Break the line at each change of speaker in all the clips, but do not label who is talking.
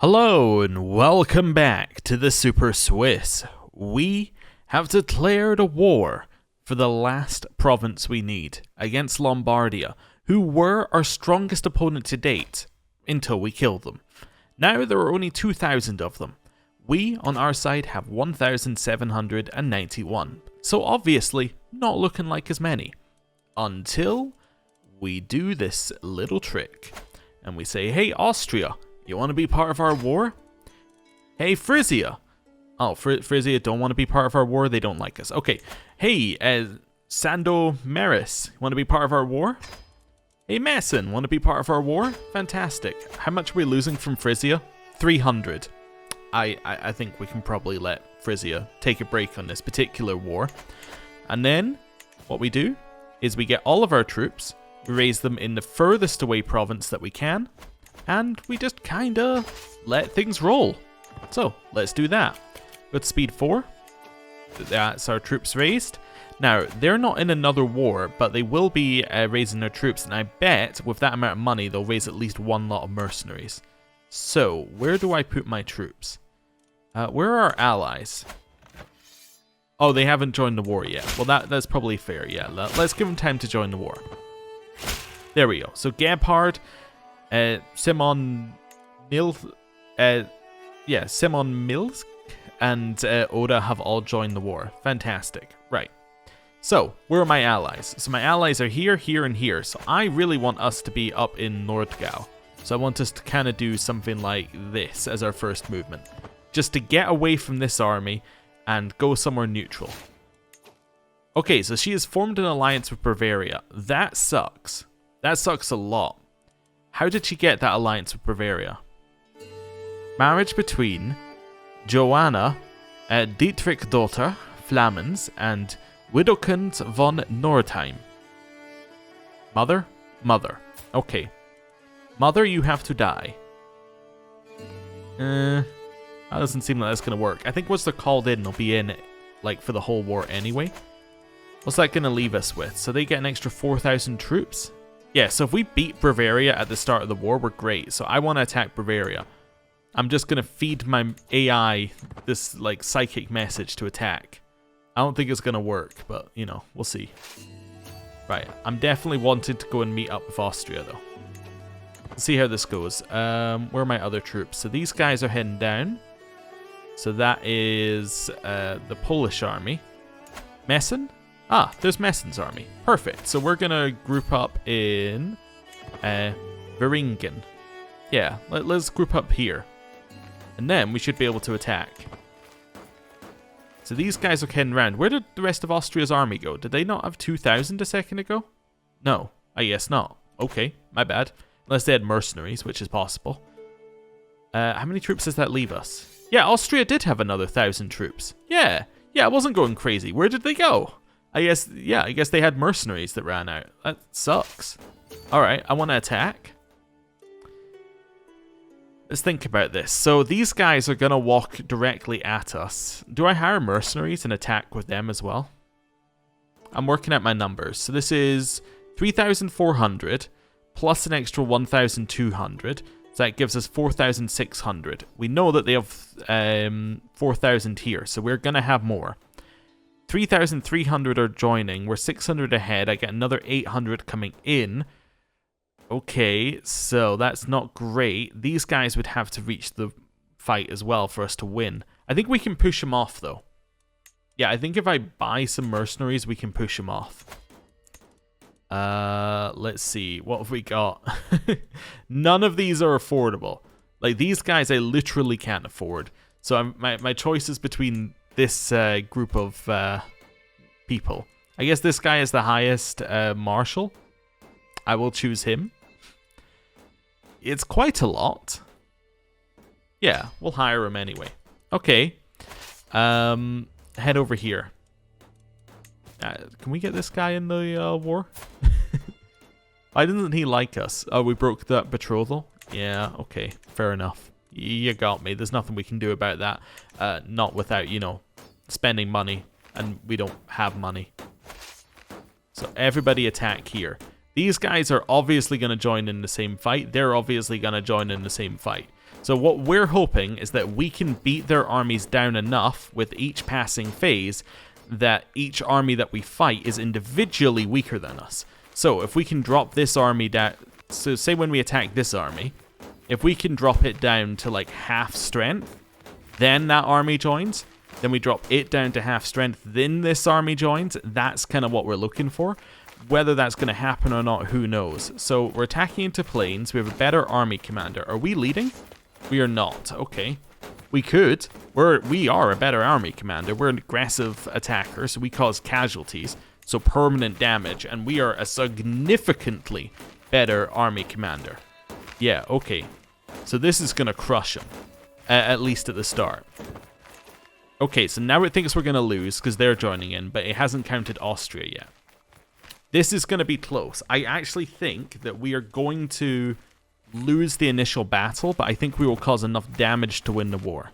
Hello and welcome back to the Super Swiss. We have declared a war for the last province we need against Lombardia, who were our strongest opponent to date until we killed them. Now there are only 2,000 of them. We on our side have 1,791, so obviously not looking like as many. Until we do this little trick and we say, hey Austria, you want to be part of our war? Hey, Frisia. Oh, Frisia don't want to be part of our war. They don't like us. Okay. Hey, Sando Maris, want to be part of our war? Hey, Meissen, want to be part of our war? Fantastic. How much are we losing from Frisia? 300. I think we can probably let Frisia take a break on this particular war. And then what we do is we get all of our troops, we raise them in the furthest away province that we can, and we just kinda let things roll. So, let's do that. With speed 4, that's our troops raised. Now, they're not in another war, but they will be raising their troops, and I bet with that amount of money, they'll raise at least one lot of mercenaries. So, where do I put my troops? Where are our allies? Oh, they haven't joined the war yet. Well, that's probably fair, yeah. Let's give them time to join the war. There we go. So, Gebhard, Simon Milsk, Simon Milsk and Oda have all joined the war. Fantastic. Right. So, where are my allies? So my allies are here, here, and here. So I really want us to be up in Nordgau. So I want us to kind of do something like this as our first movement. Just to get away from this army and go somewhere neutral. Okay, so she has formed an alliance with Bavaria. That sucks. That sucks a lot. How did she get that alliance with Bavaria? Marriage between Joanna Dietrichdotter Flammens and Widukind von Nordheim. Mother? Mother. Okay. Mother, you have to die. That doesn't seem like that's going to work. I think once they're called in, they'll be in like for the whole war anyway. What's that going to leave us with? So they get an extra 4,000 troops? Yeah, so if we beat Bavaria at the start of the war, we're great. So I want to attack Bavaria. I'm just going to feed my AI this, like, psychic message to attack. I don't think it's going to work, but, you know, we'll see. Right, I'm definitely wanting to go and meet up with Austria, though. Let's see how this goes. Where are my other troops? So these guys are heading down. So that is the Polish army. Meissen? Ah, there's Meissen's army. Perfect. So we're going to group up in Varingen. Yeah, let's group up here. And then we should be able to attack. So these guys are heading around. Where did the rest of Austria's army go? Did they not have 2,000 a second ago? No, I guess not. Okay, my bad. Unless they had mercenaries, which is possible. How many troops does that leave us? Yeah, Austria did have another 1,000 troops. Yeah, I wasn't going crazy. Where did they go? I guess they had mercenaries that ran out. That sucks. Alright, I want to attack. Let's think about this. So these guys are going to walk directly at us. Do I hire mercenaries and attack with them as well? I'm working out my numbers. So this is 3,400 plus an extra 1,200. So that gives us 4,600. We know that they have 4,000 here, so we're going to have more. 3,300 are joining. We're 600 ahead. I get another 800 coming in. Okay, so that's not great. These guys would have to reach the fight as well for us to win. I think we can push them off, though. Yeah, I think if I buy some mercenaries, we can push them off. Let's see. What have we got? None of these are affordable. Like, these guys I literally can't afford. So my choice is between this group of people. I guess this guy is the highest marshal. I will choose him. It's quite a lot. Yeah, we'll hire him anyway. Okay. Head over here. Can we get this guy in the war? Why doesn't he like us? Oh, we broke that betrothal? Yeah, okay. Fair enough. You got me. There's nothing we can do about that. Not without, you know, spending money. And we don't have money. So everybody attack here. These guys are obviously going to join in the same fight. They're obviously going to join in the same fight. So what we're hoping is that we can beat their armies down enough with each passing phase that each army that we fight is individually weaker than us. So if we can drop this army down, so say when we attack this army, if we can drop it down to like half strength, then that army joins, then we drop it down to half strength, then this army joins. That's kind of what we're looking for. Whether that's going to happen or not, who knows. So we're attacking into planes. We have a better army commander. Are we leading? We are not. Okay. We could. We are a better army commander. We're an aggressive attacker, so we cause casualties, so permanent damage, and we are a significantly better army commander. Yeah, okay. So this is going to crush him, at least at the start. Okay, so now it thinks we're going to lose because they're joining in, but it hasn't counted Austria yet. This is going to be close. I actually think that we are going to lose the initial battle, but I think we will cause enough damage to win the war.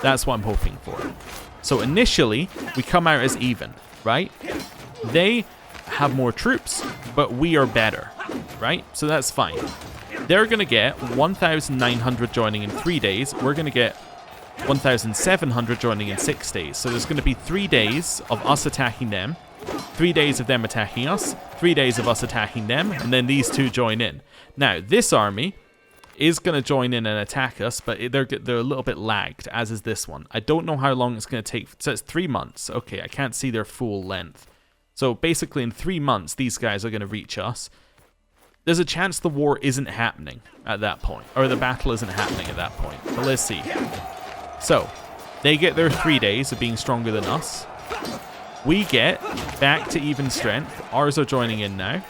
That's what I'm hoping for. So initially, we come out as even, right? They have more troops, but we are better, right? So that's fine. They're going to get 1,900 joining in 3 days. We're going to get 1,700 joining in 6 days. So there's going to be 3 days of us attacking them, 3 days of them attacking us, 3 days of us attacking them, and then these two join in. Now, this army is going to join in and attack us, but they're a little bit lagged, as is this one. I don't know how long it's going to take. So it's 3 months. Okay, I can't see their full length. So basically in 3 months, these guys are going to reach us. There's a chance the war isn't happening at that point, or the battle isn't happening at that point. But let's see. So, they get their 3 days of being stronger than us. We get back to even strength. Ours are joining in now.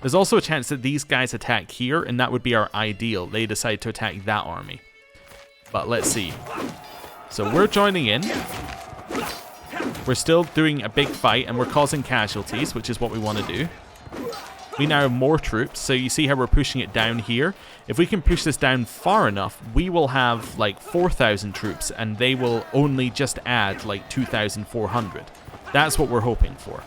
There's also a chance that these guys attack here, and that would be our ideal. They decide to attack that army. But let's see. So we're joining in. We're still doing a big fight, and we're causing casualties, which is what we want to do. We now have more troops, so you see how we're pushing it down here. If we can push this down far enough, we will have like 4,000 troops, and they will only just add like 2,400. That's what we're hoping for.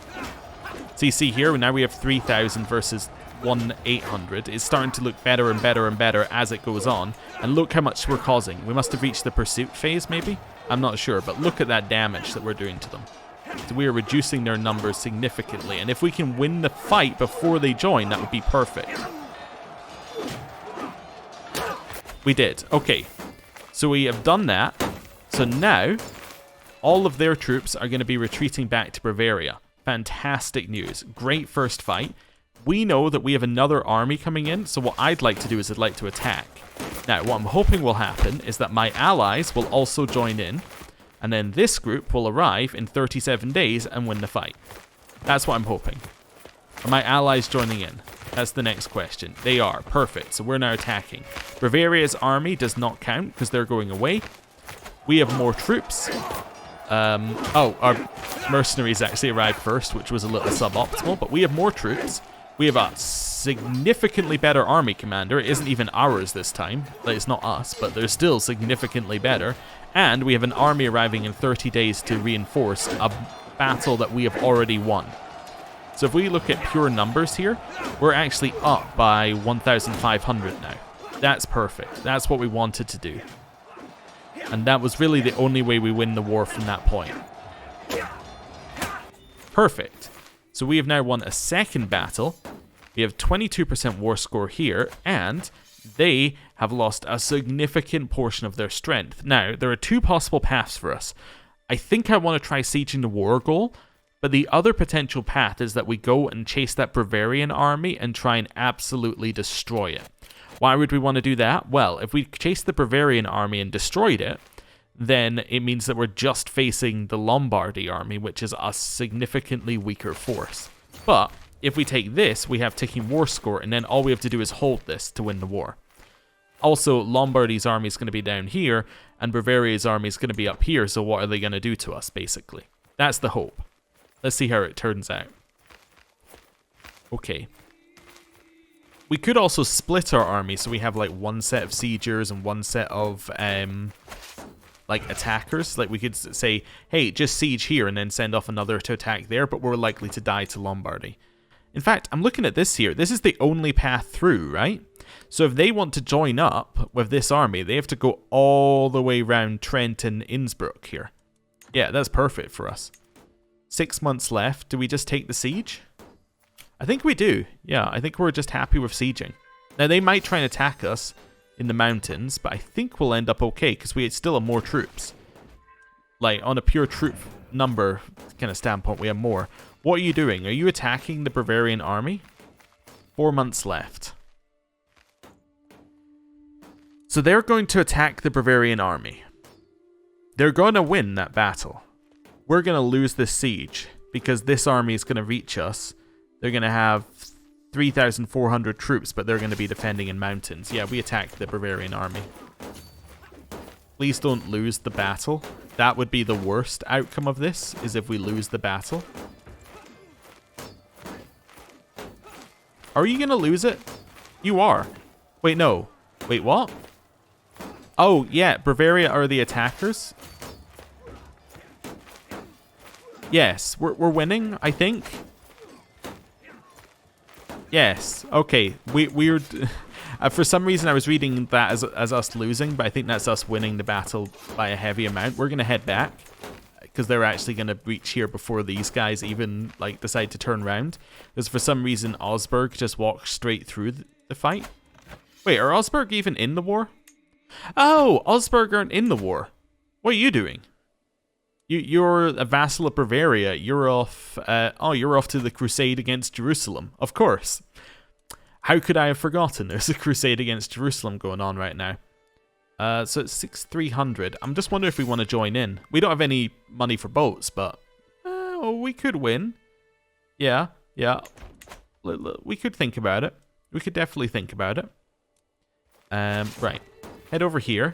So you see here, now we have 3,000 versus 1,800. It's starting to look better and better and better as it goes on. And look how much we're causing. We must have reached the pursuit phase, maybe? I'm not sure, but look at that damage that we're doing to them. So we are reducing their numbers significantly. And if we can win the fight before they join, that would be perfect. We did. Okay. So we have done that. So now, all of their troops are going to be retreating back to Bavaria. Fantastic news. Great first fight. We know that we have another army coming in, so what I'd like to do is I'd like to attack. Now, what I'm hoping will happen is that my allies will also join in, and then this group will arrive in 37 days and win the fight. That's what I'm hoping. Are my allies joining in? That's the next question. They are. Perfect. So we're now attacking. Bavaria's army does not count because they're going away. We have more troops. Our mercenaries actually arrived first, which was a little suboptimal, but we have more troops. We have a significantly better army commander. It isn't even ours this time. Like, it's not us, but they're still significantly better. And we have an army arriving in 30 days to reinforce a battle that we have already won. So if we look at pure numbers here, we're actually up by 1,500 now. That's perfect. That's what we wanted to do. And that was really the only way we win the war from that point. Perfect. So we have now won a second battle. We have 22% war score here, and they have lost a significant portion of their strength. Now, there are two possible paths for us. I think I want to try sieging the war goal, but the other potential path is that we go and chase that Bavarian army and try and absolutely destroy it. Why would we want to do that? Well, if we chase the Bavarian army and destroyed it, then it means that we're just facing the Lombardy army, which is a significantly weaker force. But if we take this, we have ticking war score, and then all we have to do is hold this to win the war. Also, Lombardy's army is going to be down here, and Bavaria's army is going to be up here, so what are they going to do to us, basically? That's the hope. Let's see how it turns out. Okay. We could also split our army, so we have like one set of siegers and one set of like attackers. Like we could say, hey, just siege here and then send off another to attack there, but we're likely to die to Lombardy. In fact, I'm looking at this here. This is the only path through, right? So if they want to join up with this army, they have to go all the way around Trent and Innsbruck here. Yeah, that's perfect for us. 6 months left. Do we just take the siege? I think we do. Yeah, I think we're just happy with sieging. Now, they might try and attack us in the mountains, but I think we'll end up okay because we still have more troops. Like, on a pure troop number kind of standpoint, we have more. What are you doing? Are you attacking the Bavarian army? 4 months left. So they're going to attack the Bavarian army. They're going to win that battle. We're going to lose this siege because this army is going to reach us. They're going to have 3,400 troops, but they're going to be defending in mountains. Yeah, we attacked the Bavarian army. Please don't lose the battle. That would be the worst outcome of this, is if we lose the battle. Are you going to lose it? You are. Wait, no. Wait, what? Oh, yeah, Bavaria are the attackers. Yes, we're winning, I think. Yes, okay. We're for some reason I was reading that as us losing, but I think that's us winning the battle by a heavy amount. We're going to head back because they're actually going to reach here before these guys even like decide to turn around. Because for some reason Augsburg just walks straight through the fight. Wait, are Augsburg even in the war? Oh, Augsburg aren't in the war. What are you doing? You're a vassal of Bavaria. You're off. You're off to the crusade against Jerusalem. Of course. How could I have forgotten? There's a crusade against Jerusalem going on right now. So it's 6,300. I'm just wondering if we want to join in. We don't have any money for boats, but we could win. Yeah. We could think about it. We could definitely think about it. Right. Head over here.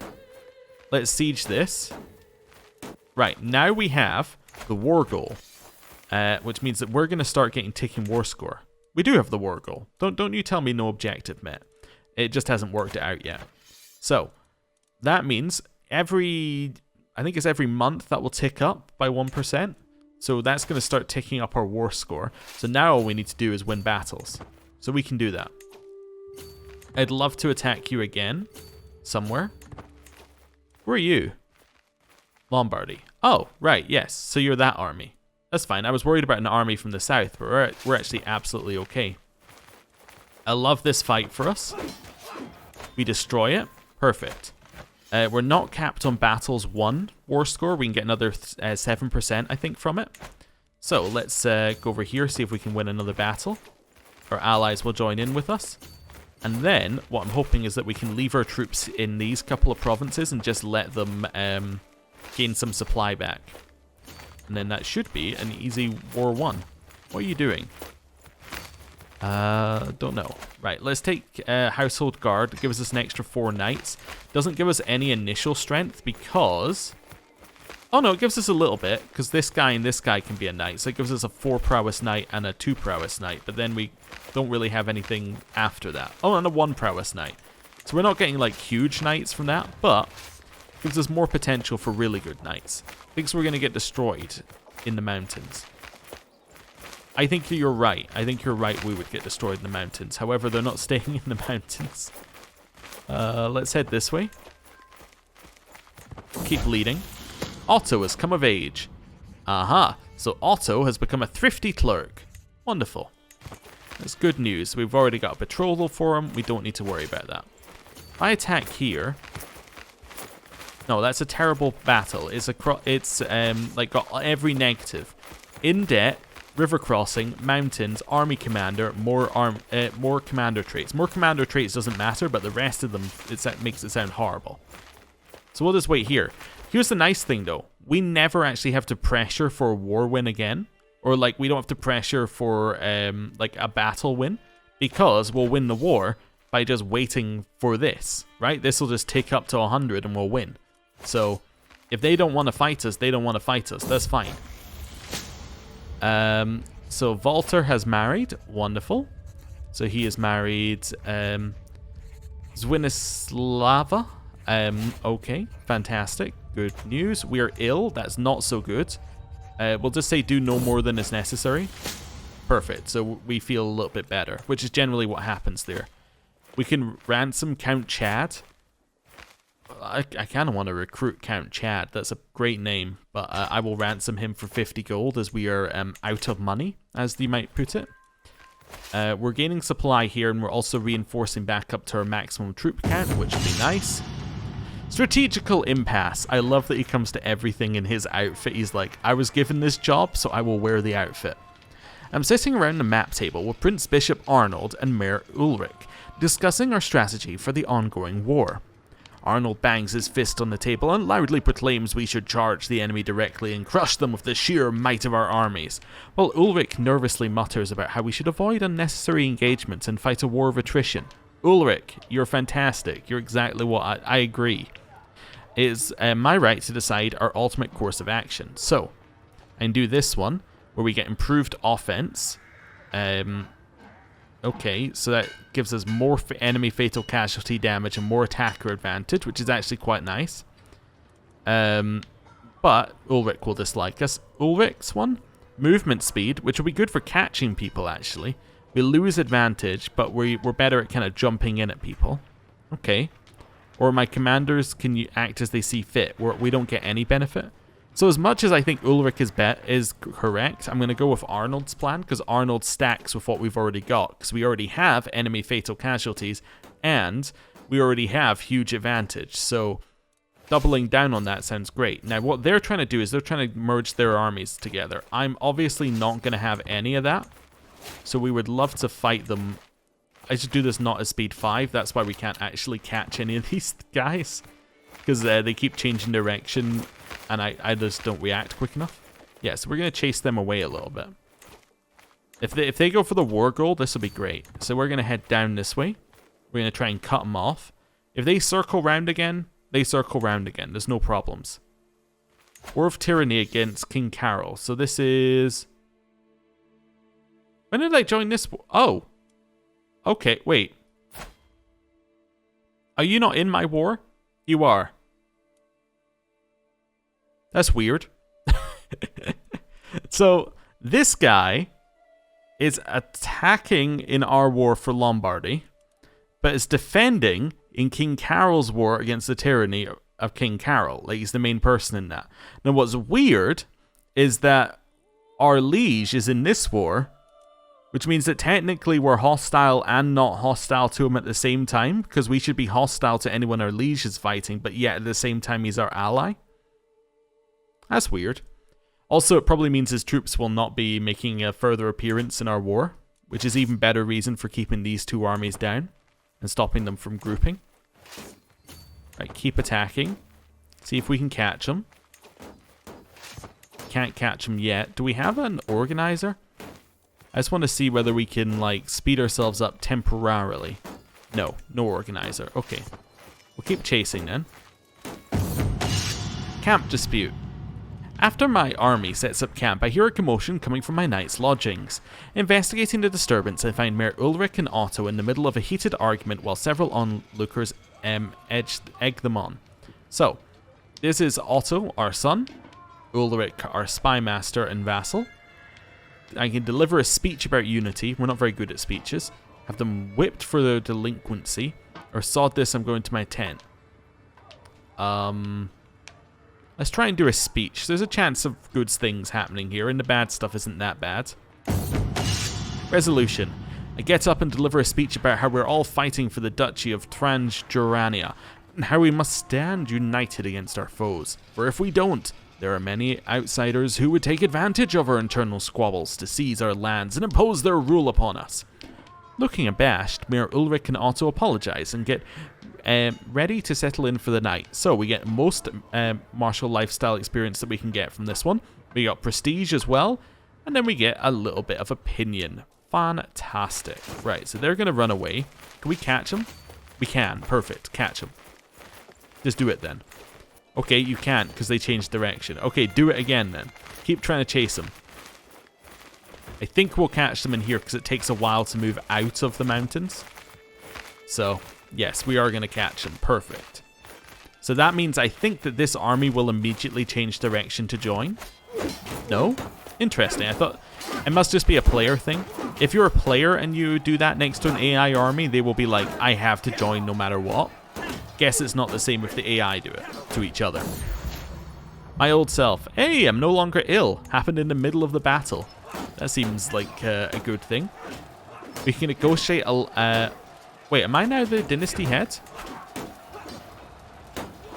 Let's siege this. Right, now we have the war goal, which means that we're going to start getting ticking war score. We do have the war goal. Don't you tell me no objective met. It just hasn't worked out yet. So, that means I think it's every month that will tick up by 1%. So that's going to start ticking up our war score. So now all we need to do is win battles. So we can do that. I'd love to attack you again. Somewhere. Where are you? Lombardy. Oh, right, yes. So you're that army. That's fine. I was worried about an army from the south, but we're actually absolutely okay. I love this fight for us. We destroy it. Perfect. We're not capped on battles 1 war score. We can get another 7%, I think, from it. So let's go over here, see if we can win another battle. Our allies will join in with us. And then what I'm hoping is that we can leave our troops in these couple of provinces and just let them gain some supply back. And then that should be an easy war 1. What are you doing? Don't know. Right, let's take Household Guard. It gives us an extra 4 knights. Doesn't give us any initial strength because... Oh no, it gives us a little bit, because this guy and this guy can be a knight. So it gives us a 4 prowess knight and a 2 prowess knight. But then we don't really have anything after that. Oh, and a 1 prowess knight. So we're not getting like huge knights from that, but gives us more potential for really good knights. I think we're going to get destroyed in the mountains. I think you're right. I think you're right, we would get destroyed in the mountains. However, they're not staying in the mountains. Let's head this way. Keep leading. Otto has come of age. Aha. So Otto has become a thrifty clerk. Wonderful. That's good news. We've already got a betrothal for him. We don't need to worry about that. If I attack here... No, that's a terrible battle. It's like got every negative. In debt, river crossing, mountains, army commander, more commander traits. More commander traits doesn't matter, but the rest of them makes it sound horrible. So we'll just wait here. Here's the nice thing though. We never actually have to pressure for a war win again. Or like we don't have to pressure for like a battle win. Because we'll win the war by just waiting for this. Right? This will just tick up to 100 and we'll win. So if they don't want to fight us, they don't want to fight us. That's fine. So Walter has married. Wonderful. So he has married Zwinislava. Okay, fantastic. Good news. We are ill. That's not so good. We'll just say do no more than is necessary. Perfect. So we feel a little bit better, which is generally what happens there. We can ransom Count Chad. I kind of want to recruit Count Chad. That's a great name, but I will ransom him for 50 gold as we are out of money, as you might put it. We're gaining supply here, and we're also reinforcing back up to our maximum troop count, which would be nice. Strategical impasse. I love that he comes to everything in his outfit. He's like, I was given this job, so I will wear the outfit. I'm sitting around the map table with Prince Bishop Arnold and Mayor Ulrich, discussing our strategy for the ongoing war. Arnold bangs his fist on the table and loudly proclaims we should charge the enemy directly and crush them with the sheer might of our armies, while Ulrich nervously mutters about how we should avoid unnecessary engagements and fight a war of attrition. Ulrich, you're fantastic. You're exactly what I agree. It is my right to decide our ultimate course of action. So, I can do this one, where we get improved offense. Okay, so that gives us more enemy fatal casualty damage and more attacker advantage, which is actually quite nice. But Ulrich will dislike us. Ulrich's one, movement speed, which will be good for catching people, actually. We lose advantage, but we're better at kind of jumping in at people. Okay. Or my commanders can act as they see fit, where we don't get any benefit. So as much as I think Ulrich is correct, I'm going to go with Arnold's plan, because Arnold stacks with what we've already got, because we already have enemy fatal casualties, and we already have huge advantage. So doubling down on that sounds great. Now what they're trying to do is they're trying to merge their armies together. I'm obviously not going to have any of that, so we would love to fight them. I should do this not as speed 5, that's why we can't actually catch any of these guys, because they keep changing direction, and I just don't react quick enough. Yeah, so we're going to chase them away a little bit. If they go for the war goal, this will be great. So we're going to head down this way. We're going to try and cut them off. If they circle round again, they circle round again. There's no problems. War of Tyranny against King Carol. So this is... When did I join this? Oh. Okay, wait. Are you not in my war? You are. That's weird. So, this guy is attacking in our war for Lombardy, but is defending in King Carol's war against the tyranny of King Carol. Like, he's the main person in that. Now, what's weird is that our liege is in this war, which means that technically we're hostile and not hostile to him at the same time, because we should be hostile to anyone our liege is fighting, but yet at the same time he's our ally. That's weird. Also, it probably means his troops will not be making a further appearance in our war, which is even better reason for keeping these two armies down and stopping them from grouping. Right, keep attacking. See if we can catch them. Can't catch them yet. Do we have an organizer? I just want to see whether we can, like, speed ourselves up temporarily. No, no organizer. Okay. We'll keep chasing then. Camp dispute. After my army sets up camp, I hear a commotion coming from my knight's lodgings. Investigating the disturbance, I find Mayor Ulrich and Otto in the middle of a heated argument while several onlookers egg them on. So, this is Otto, our son, Ulrich, our spy master and vassal. I can deliver a speech about unity. We're not very good at speeches. Have them whipped for their delinquency. Or sod this, I'm going to my tent. Let's try and do a speech. There's a chance of good things happening here, and the bad stuff isn't that bad. Resolution. I get up and deliver a speech about how we're all fighting for the Duchy of Transjurania, and how we must stand united against our foes. For if we don't, there are many outsiders who would take advantage of our internal squabbles to seize our lands and impose their rule upon us. Looking abashed, Mayor Ulrich and Otto apologize and get ready to settle in for the night. So we get most martial lifestyle experience that we can get from this one. We got prestige as well, and then we get a little bit of opinion. Fantastic. Right, so they're going to run away. Can we catch them? We can. Perfect. Catch them. Just do it then. Okay, you can't because they changed direction. Okay, do it again then. Keep trying to chase them. I think we'll catch them in here because it takes a while to move out of the mountains. So, yes, we are going to catch them. Perfect. So that means I think that this army will immediately change direction to join. No? Interesting. I thought it must just be a player thing. If you're a player and you do that next to an AI army, they will be like, I have to join no matter what. Guess it's not the same if the AI do it to each other. My old self. Hey, I'm no longer ill. Happened in the middle of the battle. That seems like a good thing. We can negotiate a... wait, am I now the dynasty head?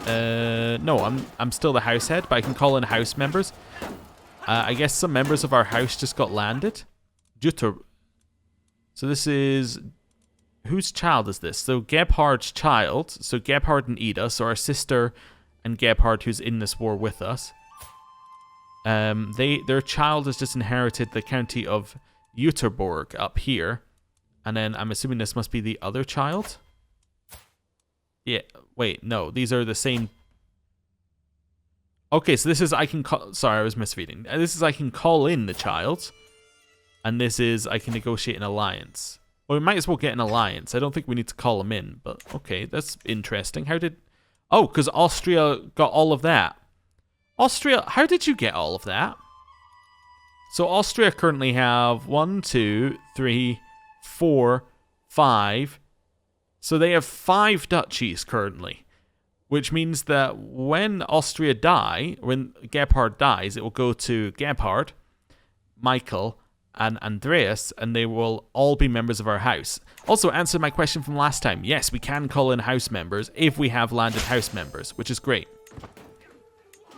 No, I'm still the house head, but I can call in house members. I guess some members of our house just got landed. So this is... Whose child is this? So Gebhard's child. So Gebhard and Ida. So our sister and Gebhard, who's in this war with us. Their child has just inherited the county of Jüterborg up here. And then I'm assuming this must be the other child. Yeah, wait, no, these are the same. Okay, so this is I can call. Sorry, I was misreading. This is I can call in the child. And this is I can negotiate an alliance. Well, we might as well get an alliance. I don't think we need to call them in, but okay, that's interesting. How did... Oh, because Austria got all of that. Austria, how did you get all of that? So Austria currently have 1, 2, 3, 4, 5. So they have 5 duchies currently. Which means that when Austria when Gebhard dies, it will go to Gebhard, Michael, and Andreas, and they will all be members of our house. Also, answer my question from last time. Yes, we can call in house members if we have landed house members, which is great.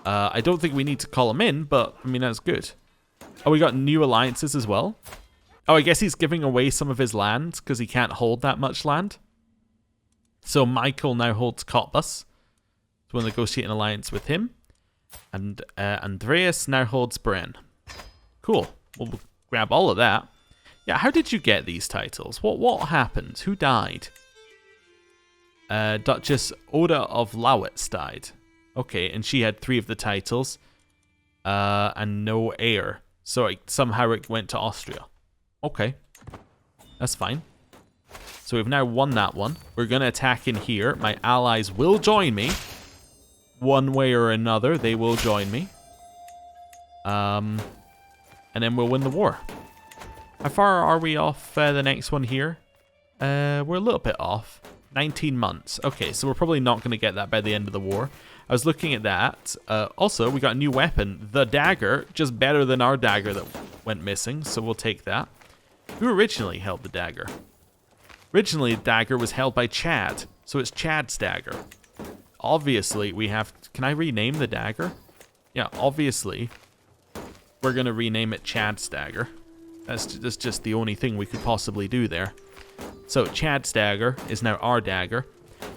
I don't think we need to call them in, but, I mean, that's good. Oh, we got new alliances as well. Oh, I guess he's giving away some of his land, because he can't hold that much land. So Michael now holds Cottbus. So we'll negotiate an alliance with him. And Andreas now holds Bren. Cool. We'll grab all of that. Yeah, how did you get these titles? What happened? Who died? Duchess Oda of Lowitz died. Okay, and she had 3 of the titles. And no heir. So somehow it went to Austria. Okay. That's fine. So we've now won that one. We're going to attack in here. My allies will join me. One way or another, they will join me. And then we'll win the war. How far are we off the next one here? We're a little bit off. 19 months. Okay, so we're probably not going to get that by the end of the war. I was looking at that. Also, we got a new weapon. The dagger. Just better than our dagger that went missing. So we'll take that. Who originally held the dagger? Originally, the dagger was held by Chad. So it's Chad's dagger. Obviously, we have... Can I rename the dagger? Yeah, obviously... We're going to rename it Chad's dagger. That's just the only thing we could possibly do there. So Chad's dagger is now our dagger.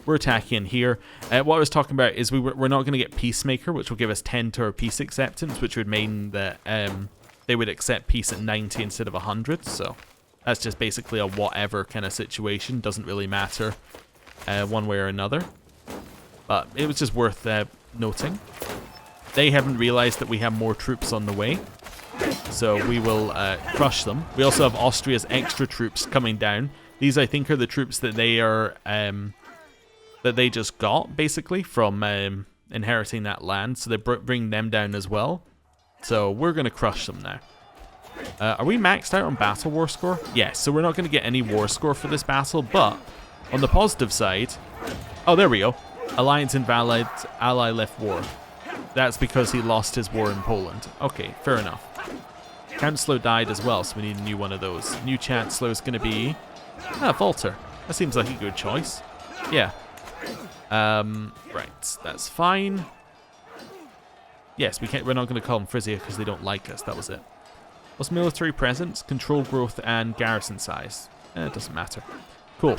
We're attacking here. What I was talking about is we're not going to get Peacemaker, which will give us 10 to our peace acceptance, which would mean that they would accept peace at 90 instead of 100. So that's just basically a whatever kind of situation. Doesn't really matter one way or another. But it was just worth noting. They haven't realized that we have more troops on the way. So we will crush them. We also have Austria's extra troops coming down. These, I think, are the troops that they are that they just got, basically, from inheriting that land. So they bring them down as well. So we're going to crush them now. Are we maxed out on battle war score? Yes, so we're not going to get any war score for this battle. But on the positive side... Oh, there we go. Alliance invalid, ally left war. That's because he lost his war in Poland. Okay, fair enough. Chancellor died as well, so we need a new one of those. New Chancellor is going to be... Walter. That seems like a good choice. Yeah. Right, that's fine. Yes, we're not going to call them Frisia because they don't like us. That was it. What's military presence, control growth, and garrison size? It doesn't matter. Cool.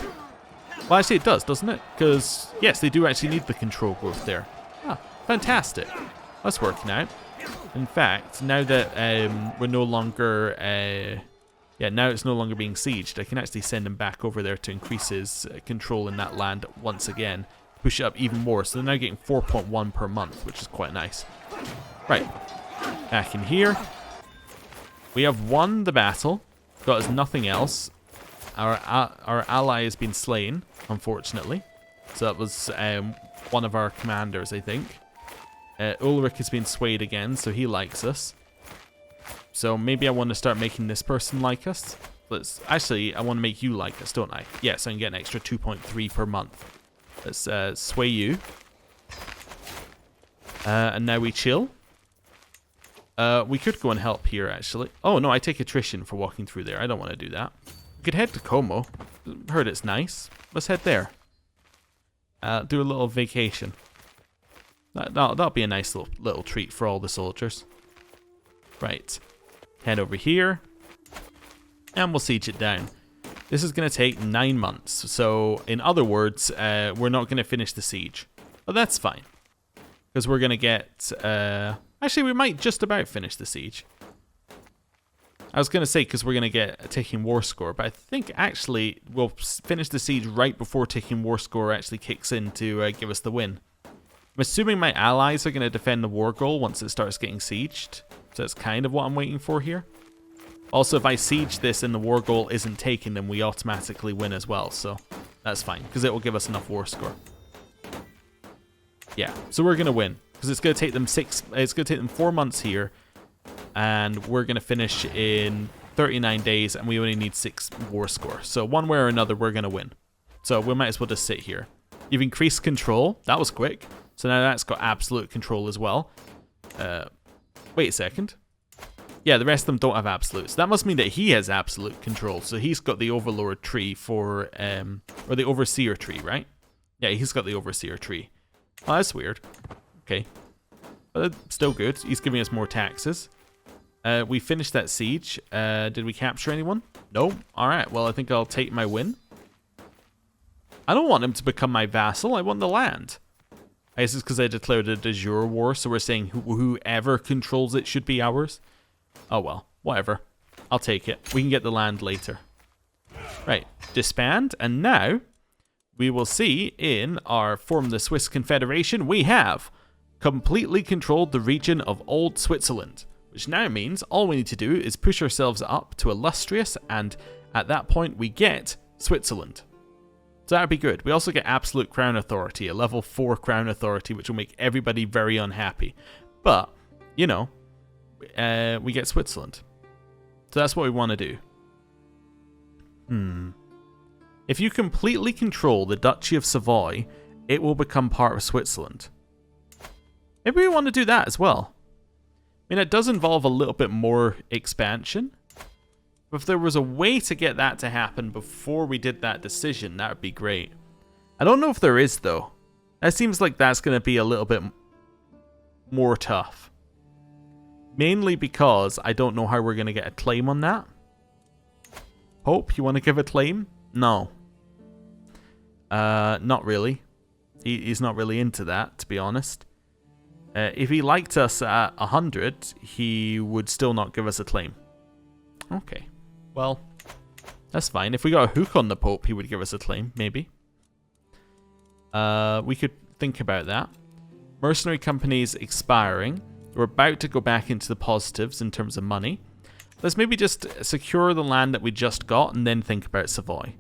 Well, actually it does, doesn't it? Because, yes, they do actually need the control growth there. Ah, fantastic. That's working out. In fact, now that we're no longer... now it's no longer being sieged, I can actually send him back over there to increase his control in that land once again. Push it up even more. So they're now getting 4.1 per month, which is quite nice. Right. Back in here. We have won the battle. Got us nothing else. Our ally has been slain, unfortunately. So that was one of our commanders, I think. Ulrich has been swayed again, so he likes us. So maybe I want to start making this person like us. Let's actually, I want to make you like us, don't I? Yes, I can get an extra 2.3 per month. Let's sway you. And now we chill. We could go and help here, actually. Oh, no, I take attrition for walking through there. I don't want to do that. We could head to Como. Heard it's nice. Let's head there. Do a little vacation. That'll be a nice little treat for all the soldiers. Right. Head over here. And we'll siege it down. This is going to take 9 months. So, in other words, we're not going to finish the siege. But that's fine. Because we're going to get... actually, we might just about finish the siege. I was going to say because we're going to get a ticking war score. But I think actually we'll finish the siege right before ticking war score actually kicks in to give us the win. I'm assuming my allies are going to defend the war goal once it starts getting sieged. So that's kind of what I'm waiting for here. Also, if I siege this and the war goal isn't taken, then we automatically win as well. So that's fine, because it will give us enough war score. Yeah, so we're going to win. Because it's going to take them 4 months here. And we're going to finish in 39 days, and we only need 6 war score. So one way or another, we're going to win. So we might as well just sit here. You've increased control. That was quick. So now that's got absolute control as well. Wait a second. Yeah, the rest of them don't have absolutes. That must mean that he has absolute control. So he's got the overlord tree for, or the overseer tree, right? Yeah, he's got the overseer tree. Oh, that's weird. Okay. But still good. He's giving us more taxes. We finished that siege. Did we capture anyone? No. Alright, well, I think I'll take my win. I don't want him to become my vassal. I want the land. I guess it's because I declared a de jure war, so we're saying whoever controls it should be ours. Oh well, whatever. I'll take it. We can get the land later. Right, disband, and now we will see in our Form the Swiss Confederation, we have completely controlled the region of Old Switzerland, which now means all we need to do is push ourselves up to illustrious, and at that point we get Switzerland. So that'd be good. We also get absolute crown authority, a level 4 crown authority, which will make everybody very unhappy. But, you know, we get Switzerland. So that's what we want to do. If you completely control the Duchy of Savoy, it will become part of Switzerland. Maybe we want to do that as well. I mean, it does involve a little bit more expansion. But if there was a way to get that to happen before we did that decision, that would be great. I don't know if there is, though. That seems like that's going to be a little bit more tough. Mainly because I don't know how we're going to get a claim on that. Hope, you want to give a claim? No. Not really. He's not really into that, to be honest. If he liked us at 100, he would still not give us a claim. Okay. Well, that's fine. If we got a hook on the Pope, he would give us a claim, maybe. We could think about that. Mercenary companies expiring. We're about to go back into the positives in terms of money. Let's maybe just secure the land that we just got and then think about Savoy.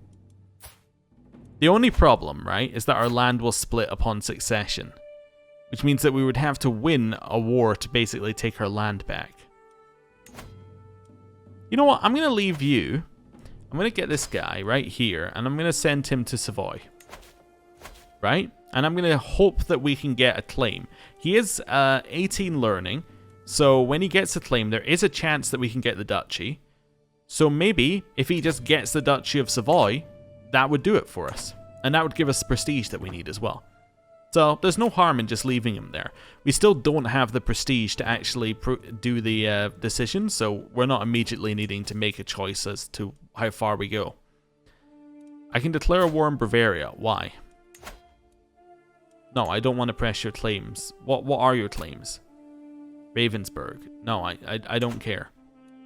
The only problem, right, is that our land will split upon succession, which means that we would have to win a war to basically take our land back. You know what? I'm going to leave you. I'm going to get this guy right here, and I'm going to send him to Savoy. Right? And I'm going to hope that we can get a claim. He is 18 learning, so when he gets a claim, there is a chance that we can get the duchy. So maybe, if he just gets the Duchy of Savoy, that would do it for us. And that would give us the prestige that we need as well. So there's no harm in just leaving him there. We still don't have the prestige to actually do the decision, so we're not immediately needing to make a choice as to how far we go. I can declare a war in Bavaria. Why? No, I don't want to press your claims. What are your claims? Ravensburg. No, I don't care.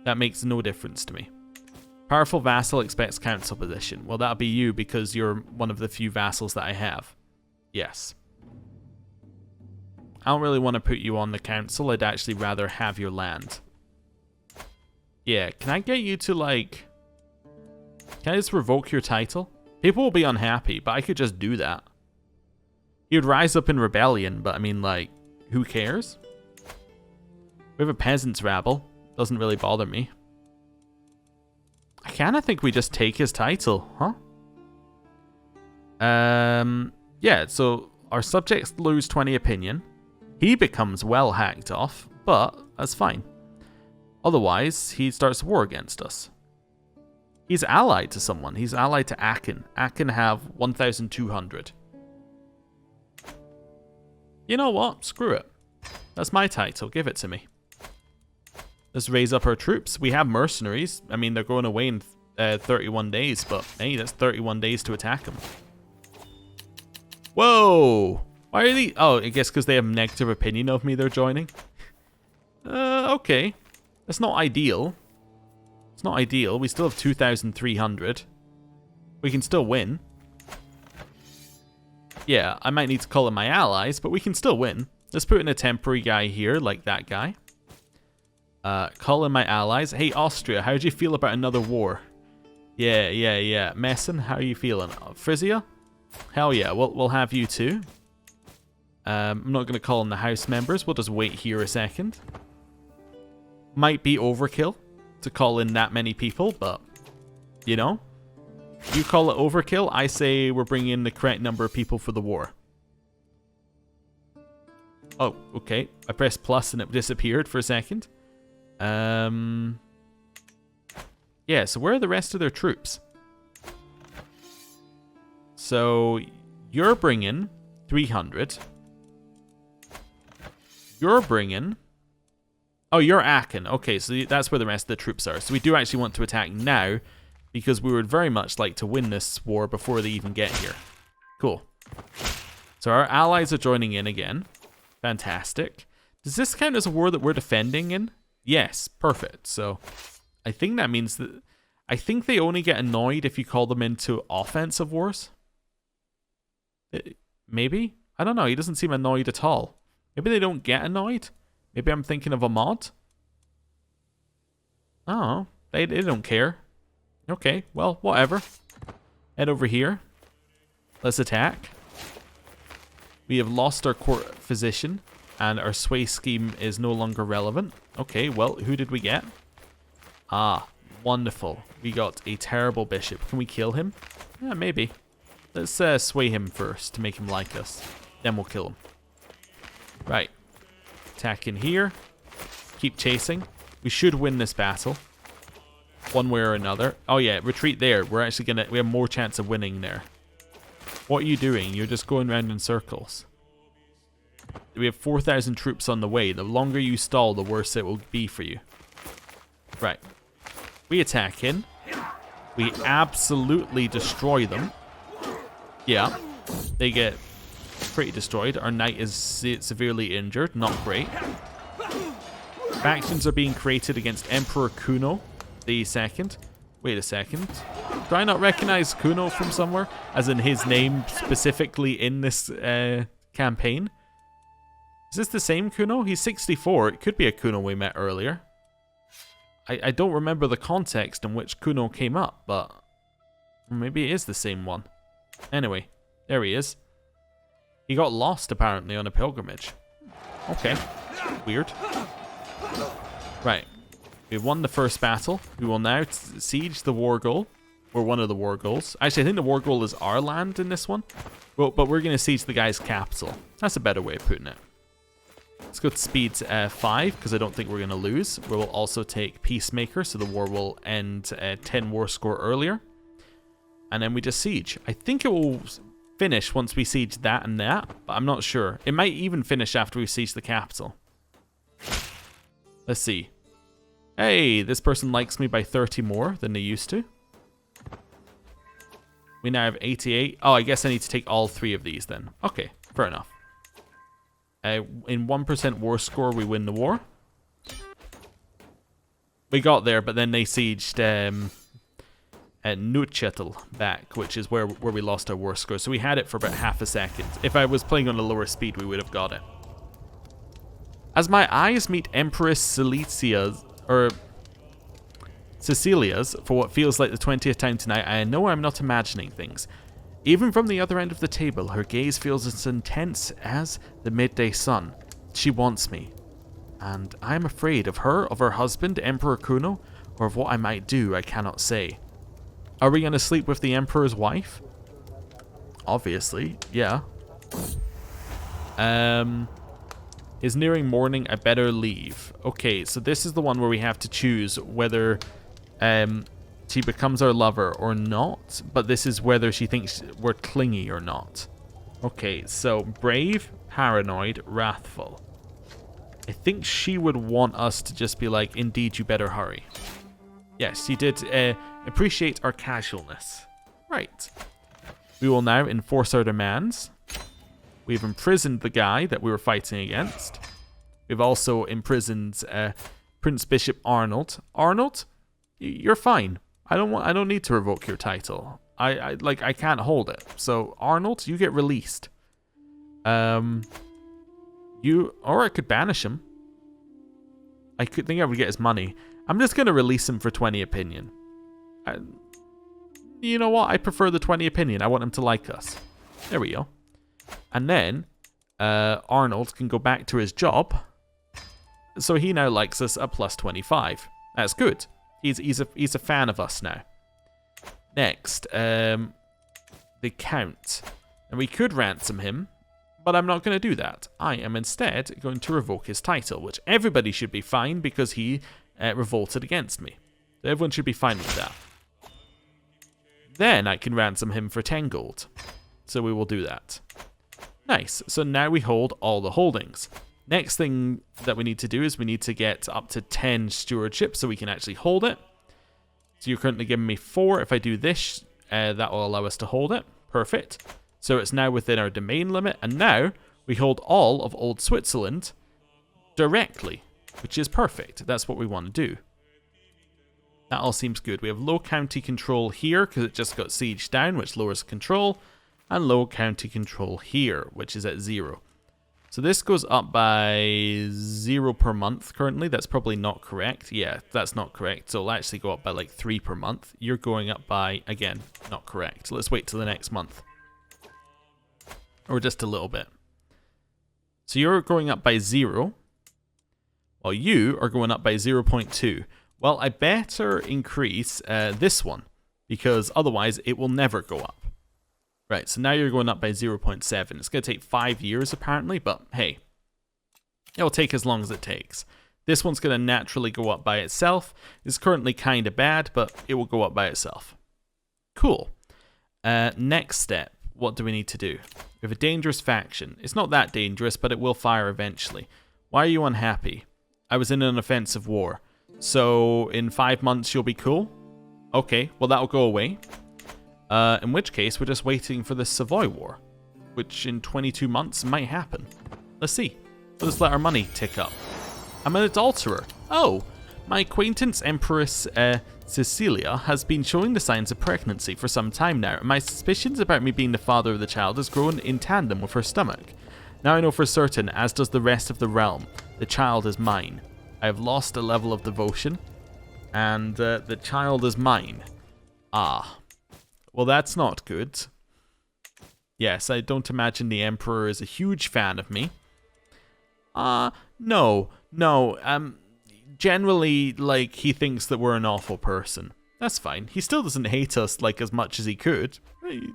That makes no difference to me. Powerful vassal expects council position. Well, that'll be you because you're one of the few vassals that I have. Yes. I don't really want to put you on the council. I'd actually rather have your land. Yeah, can I get you to, like... Can I just revoke your title? People will be unhappy, but I could just do that. He would rise up in rebellion, but I mean, like, who cares? We have a peasants' rabble. Doesn't really bother me. I kind of think we just take his title, huh? Yeah, so our subjects lose 20 opinion. He becomes well hacked off, but that's fine. Otherwise, he starts a war against us. He's allied to someone. He's allied to Aachen. Aachen have 1,200. You know what? Screw it. That's my title. Give it to me. Let's raise up our troops. We have mercenaries. I mean, they're going away in 31 days, but hey, that's 31 days to attack them. Whoa! Why are they... Oh, I guess because they have negative opinion of me, they're joining. Okay. That's not ideal. It's not ideal. We still have 2,300. We can still win. Yeah, I might need to call in my allies, but we can still win. Let's put in a temporary guy here, like that guy. Call in my allies. Hey, Austria, how do you feel about another war? Yeah. Messen, how are you feeling? Frisia? Hell yeah, we'll have you too. I'm not going to call in the house members. We'll just wait here a second. Might be overkill to call in that many people, but, you know. You call it overkill, I say we're bringing in the correct number of people for the war. Oh, okay. I pressed plus and it disappeared for a second. Yeah, so where are the rest of their troops? So, you're bringing 300. You're bringing... Oh, you're Aachen. Okay, so that's where the rest of the troops are. So we do actually want to attack now, because we would very much like to win this war before they even get here. Cool. So our allies are joining in again. Fantastic. Does this count as a war that we're defending in? Yes, perfect. So I think that means that... I think they only get annoyed if you call them into offensive wars. Maybe? I don't know. He doesn't seem annoyed at all. Maybe they don't get annoyed. Maybe I'm thinking of a mod. Oh, they don't care. Okay, well, whatever. Head over here. Let's attack. We have lost our court physician, and our sway scheme is no longer relevant. Okay, well, who did we get? Ah, wonderful. We got a terrible bishop. Can we kill him? Yeah, maybe. Let's sway him first to make him like us. Then we'll kill him. Right. Attack in here. Keep chasing. We should win this battle. One way or another. Oh yeah, retreat there. We're actually we have more chance of winning there. What are you doing? You're just going around in circles. We have 4,000 troops on the way. The longer you stall, the worse it will be for you. Right. We attack in. We absolutely destroy them. Yeah. They get pretty destroyed. Our knight is severely injured. Not great. Factions are being created against Emperor Kuno the second. Wait a second. Do I not recognize Kuno from somewhere? As in his name specifically in this campaign? Is this the same Kuno? He's 64. It could be a Kuno we met earlier. I don't remember the context in which Kuno came up, but maybe it is the same one. Anyway, there he is. He got lost apparently on a pilgrimage. Okay, weird. Right, we've won the first battle. We will now siege the war goal, or one of the war goals. Actually, I think the war goal is our land in this one. Well, but we're going to siege the guy's capital. That's a better way of putting it. Let's go to speed 5, because I don't think we're going to lose. We will also take Peacemaker, so the war will end 10 war score earlier. And then we just siege. I think it will finish once we siege that and that, but I'm not sure. It might even finish after we siege the capital. Let's see. Hey, this person likes me by 30 more than they used to. We now have 88. Oh, I guess I need to take all 3 of these then. Okay, fair enough. In 1% war score, we win the war. We got there, but then they sieged Neuchâtel back, which is where we lost our war score. So we had it for about half a second. If I was playing on a lower speed, we would have got it. As my eyes meet Empress Cecilia's for what feels like the 20th time tonight, I know I'm not imagining things. Even from the other end of the table, her gaze feels as intense as the midday sun. She wants me. And I'm afraid of her, of her husband, Emperor Kuno. or of what I might do, I cannot say. Are we going to sleep with the Emperor's wife? Obviously, yeah. Is nearing morning, I better leave. Okay, so this is the one where we have to choose whether she becomes our lover or not, but this is whether she thinks we're clingy or not. Okay, so brave, paranoid, wrathful. I think she would want us to just be like, indeed, you better hurry. Yes, she did appreciate our casualness. Right. We will now enforce our demands. We've imprisoned the guy that we were fighting against. We've also imprisoned Prince Bishop Arnold. Arnold, you're fine. I don't need to revoke your title. I can't hold it. So Arnold, you get released. Or I could banish him. I could think I would get his money. I'm just gonna release him for 20 opinion. You know what? I prefer the 20 opinion. I want him to like us. There we go. And then Arnold can go back to his job. So he now likes us at plus 25. That's good. He's a fan of us now. Next, the Count. And we could ransom him, but I'm not going to do that. I am instead going to revoke his title, which everybody should be fine because he revolted against me. So everyone should be fine with that. Then I can ransom him for 10 gold. So we will do that. Nice. So now we hold all the holdings. Next thing that we need to do is we need to get up to 10 stewardship so we can actually hold it. So you're currently giving me 4. If I do this, that will allow us to hold it. Perfect. So it's now within our domain limit. And now we hold all of Old Switzerland directly, which is perfect. That's what we want to do. That all seems good. We have low county control here because it just got sieged down, which lowers control. And low county control here, which is at 0. So this goes up by 0 per month currently. That's probably not correct. Yeah, that's not correct. So it'll actually go up by like 3 per month. You're going up by, again, not correct. So let's wait till the next month. Or just a little bit. So you're going up by 0. While you are going up by 0.2. Well, I better increase this one. Because otherwise it will never go up. Right, so now you're going up by 0.7. It's going to take 5 years apparently, but hey, it'll take as long as it takes. This one's going to naturally go up by itself. It's currently kind of bad, but it will go up by itself. Cool. Next step, what do we need to do? We have a dangerous faction. It's not that dangerous, but it will fire eventually. Why are you unhappy? I was in an offensive war. So in 5 months you'll be cool? Okay, well that'll go away. In which case, we're just waiting for the Savoy War, which in 22 months might happen. Let's see. Let's let our money tick up. I'm an adulterer. Oh, my acquaintance Empress Cecilia has been showing the signs of pregnancy for some time now, and my suspicions about me being the father of the child has grown in tandem with her stomach. Now I know for certain, as does the rest of the realm, the child is mine. I have lost a level of devotion, and the child is mine. Ah. Well, that's not good. Yes, I don't imagine the Emperor is a huge fan of me. No. Generally, like, he thinks that we're an awful person. That's fine. He still doesn't hate us, like, as much as he could.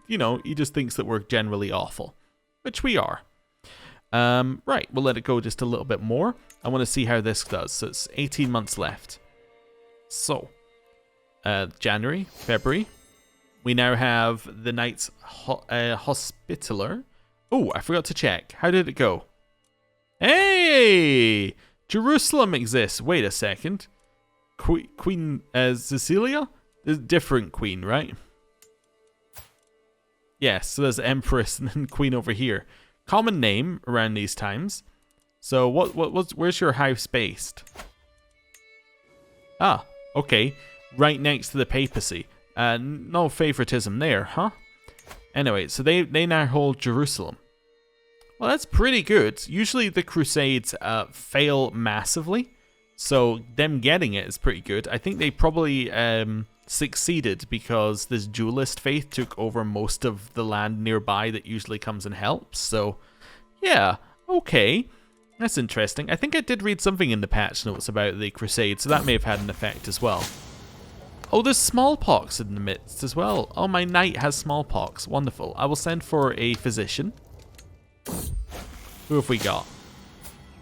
You know, he just thinks that we're generally awful. Which we are. Right, we'll let it go just a little bit more. I want to see how this does. So it's 18 months left. So, January, February. We now have the Knights Hospitaller. Oh, I forgot to check. How did it go? Hey! Jerusalem exists. Wait a second. Queen Cecilia? There's a different queen, right? Yes, so there's Empress and then Queen over here. Common name around these times. So where's your house based? Ah, okay. Right next to the papacy. No favoritism there, huh? Anyway, so they now hold Jerusalem. Well, that's pretty good. Usually the Crusades fail massively, so them getting it is pretty good. I think they probably succeeded because this dualist faith took over most of the land nearby that usually comes and helps. So, yeah, okay. That's interesting. I think I did read something in the patch notes about the Crusade, so that may have had an effect as well. Oh, there's smallpox in the midst as well. Oh, my knight has smallpox. Wonderful. I will send for a physician. Who have we got?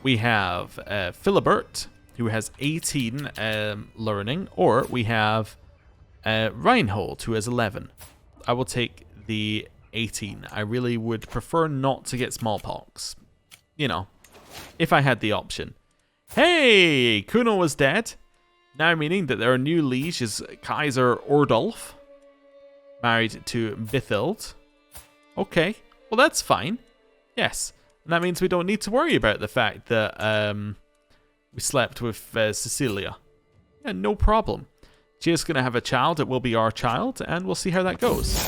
We have Philibert, who has 18 learning, or we have Reinhold, who has 11. I will take the 18. I really would prefer not to get smallpox. You know, if I had the option. Hey, Kuno was dead. Now meaning that their new liege is Kaiser Ordulf, married to Bithild. Okay, well that's fine. Yes, and that means we don't need to worry about the fact that we slept with Cecilia. Yeah, no problem. She is going to have a child. It will be our child, and we'll see how that goes.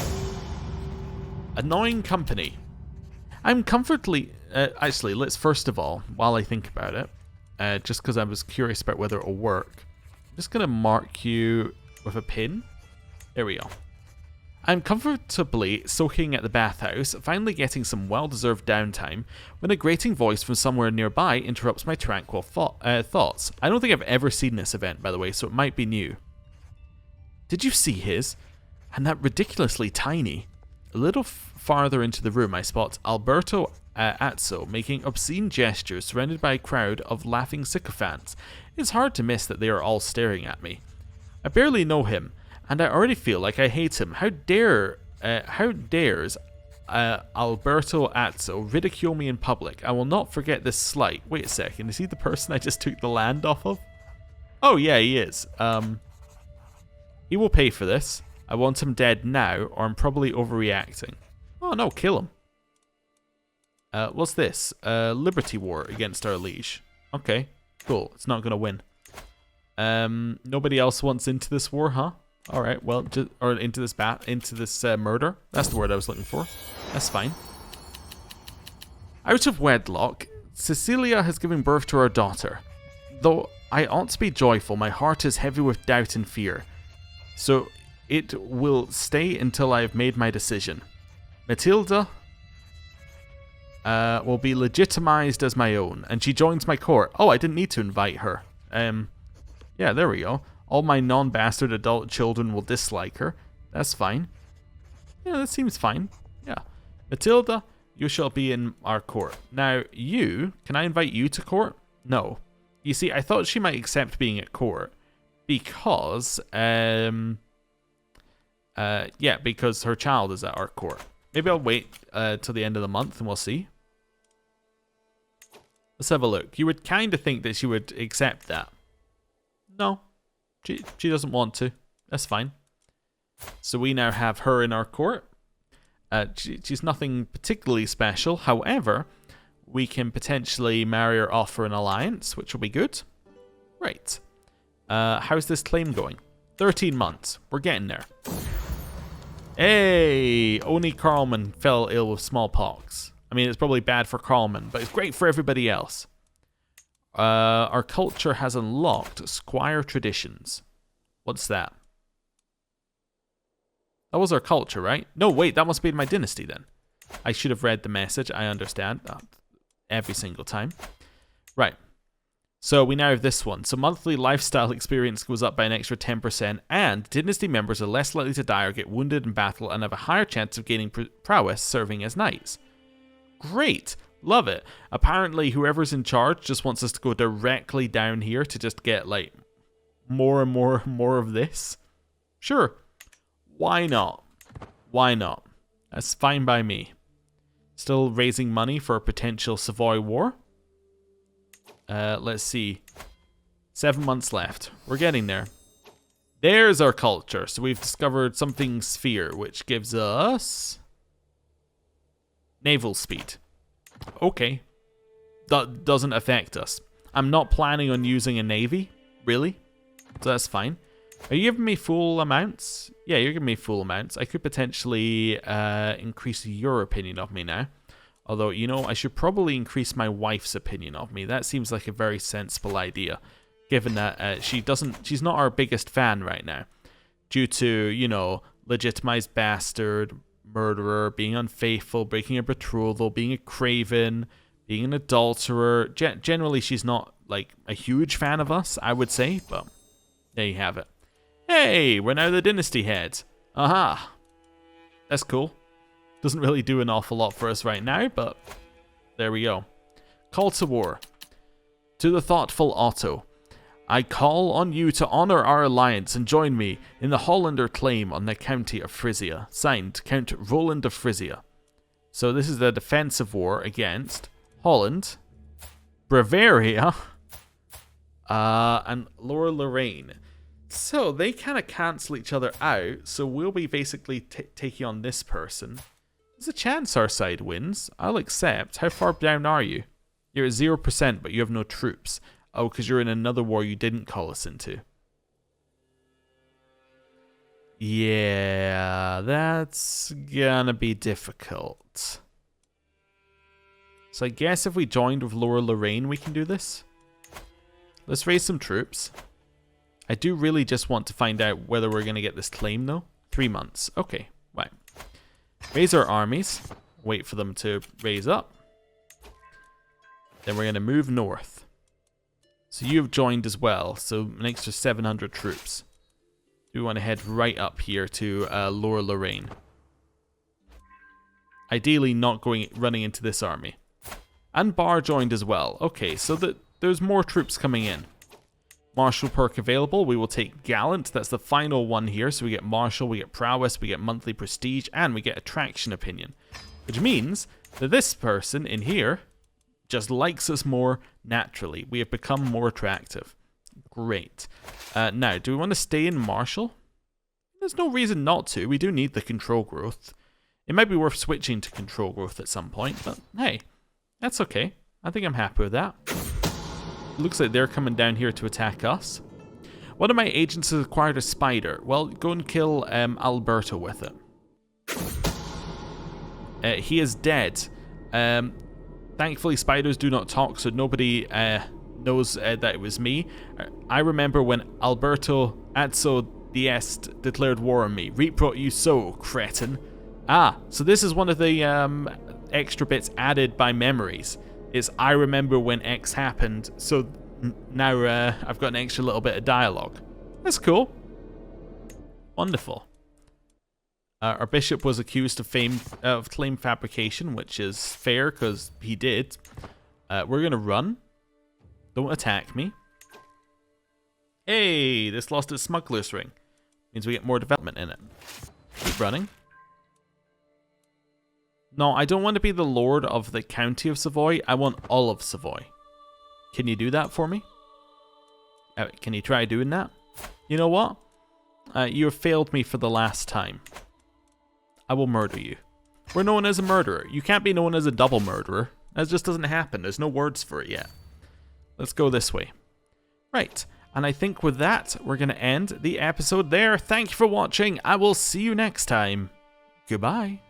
Annoying company. I'm comfortably... actually, let's first of all, while I think about it, just because I was curious about whether it will work, I'm just going to mark you with a pin. There we go. I'm comfortably soaking at the bathhouse, finally getting some well-deserved downtime, when a grating voice from somewhere nearby interrupts my tranquil thoughts. I don't think I've ever seen this event, by the way, so it might be new. Did you see his? And that ridiculously tiny. A little farther into the room, I spot Alberto Azzo making obscene gestures surrounded by a crowd of laughing sycophants. It's hard to miss that they are all staring at me. I barely know him, and I already feel like I hate him. How dares Alberto Azzo ridicule me in public? I will not forget this slight. Wait a second, is he the person I just took the land off of? Oh yeah, he is. He will pay for this. I want him dead now, or I'm probably overreacting. Oh no, kill him. What's this? Liberty War against our liege. Okay, cool. It's not gonna win. Nobody else wants into this war, huh? All right. Well, or into this murder. That's the word I was looking for. That's fine. Out of wedlock, Cecilia has given birth to our daughter. Though I ought to be joyful, my heart is heavy with doubt and fear. So it will stay until I have made my decision. Matilda will be legitimized as my own, and she joins my court. Oh, I didn't need to invite her. Yeah, there we go. All my non-bastard adult children will dislike her. That's fine. Yeah, that seems fine. Yeah. Matilda, you shall be in our court. Now, can I invite you to court? No. You see, I thought she might accept being at court because, because her child is at our court. Maybe I'll wait till the end of the month and we'll see. Let's have a look. You would kind of think that she would accept that. No. She doesn't want to. That's fine. So we now have her in our court. She's nothing particularly special. However, we can potentially marry her off for an alliance, which will be good. Right. How's this claim going? 13 months. We're getting there. Hey! Only Carlman fell ill with smallpox. I mean, it's probably bad for Carlman, but it's great for everybody else. Our culture has unlocked Squire traditions. What's that? That was our culture, right? No, wait, that must be my dynasty then. I should have read the message. I understand that every single time. Right. So we now have this one. So monthly lifestyle experience goes up by an extra 10%, and dynasty members are less likely to die or get wounded in battle and have a higher chance of gaining prowess serving as knights. Great. Love it. Apparently, whoever's in charge just wants us to go directly down here to just get, like, more and more of this. Sure. Why not? Why not? That's fine by me. Still raising money for a potential Savoy War. Let's see. 7 months left. We're getting there. There's our culture. So we've discovered something sphere, which gives us naval speed. Okay. That doesn't affect us. I'm not planning on using a navy, really. So that's fine. Are you giving me full amounts? Yeah, you're giving me full amounts. I could potentially increase your opinion of me now. Although, you know, I should probably increase my wife's opinion of me. That seems like a very sensible idea. Given that she's not our biggest fan right now. Due to, you know, legitimized bastard, murderer, being unfaithful, breaking a betrothal, being a craven, being an adulterer. Generally, she's not, like, a huge fan of us, I would say. But there you have it. Hey, we're now the dynasty head. Aha. That's cool. Doesn't really do an awful lot for us right now, but there we go. Call to war. To the thoughtful Otto. I call on you to honor our alliance and join me in the Hollander claim on the county of Frisia. Signed, Count Roland of Frisia. So this is the defensive war against Holland, Bavaria, and Lower Lorraine. So they kind of cancel each other out, so we'll be basically taking on this person. There's a chance our side wins. I'll accept. How far down are you? You're at 0%, but you have no troops. Oh, because you're in another war you didn't call us into. Yeah, that's gonna be difficult. So I guess if we joined with Lower Lorraine, we can do this. Let's raise some troops. I do really just want to find out whether we're going to get this claim, though. 3 months. Okay, right. Raise our armies. Wait for them to raise up. Then we're going to move north. So you've joined as well, so an extra 700 troops. We want to head right up here to Lower Lorraine. Ideally not running into this army. And Bar joined as well. Okay, so there's more troops coming in. Martial perk available. We will take Gallant. That's the final one here. So we get Martial, we get Prowess, we get Monthly Prestige, and we get Attraction Opinion. Which means that this person in here just likes us more naturally. We have become more attractive. Great. Now, do we want to stay in Martial? There's no reason not to. We do need the control growth. It might be worth switching to control growth at some point, but hey, that's okay. I think I'm happy with that. Looks like they're coming down here to attack us. One of my agents has acquired a spider. Well, go and kill Alberto with it. He is dead. Thankfully, spiders do not talk, so nobody knows that it was me. I remember when Alberto Azzo Diest declared war on me. Reap you so, cretin. Ah, so this is one of the extra bits added by memories. Is I remember when X happened, so now I've got an extra little bit of dialogue. That's cool. Wonderful. Our bishop was accused of claim fabrication, which is fair because he did. We're going to run. Don't attack me. Hey, this lost its smuggler's ring. Means we get more development in it. Keep running. No, I don't want to be the lord of the county of Savoy. I want all of Savoy. Can you do that for me? Can you try doing that? You know what? You have failed me for the last time. I will murder you. We're known as a murderer. You can't be known as a double murderer. That just doesn't happen. There's no words for it yet. Let's go this way. Right. And I think with that, we're going to end the episode there. Thank you for watching. I will see you next time. Goodbye.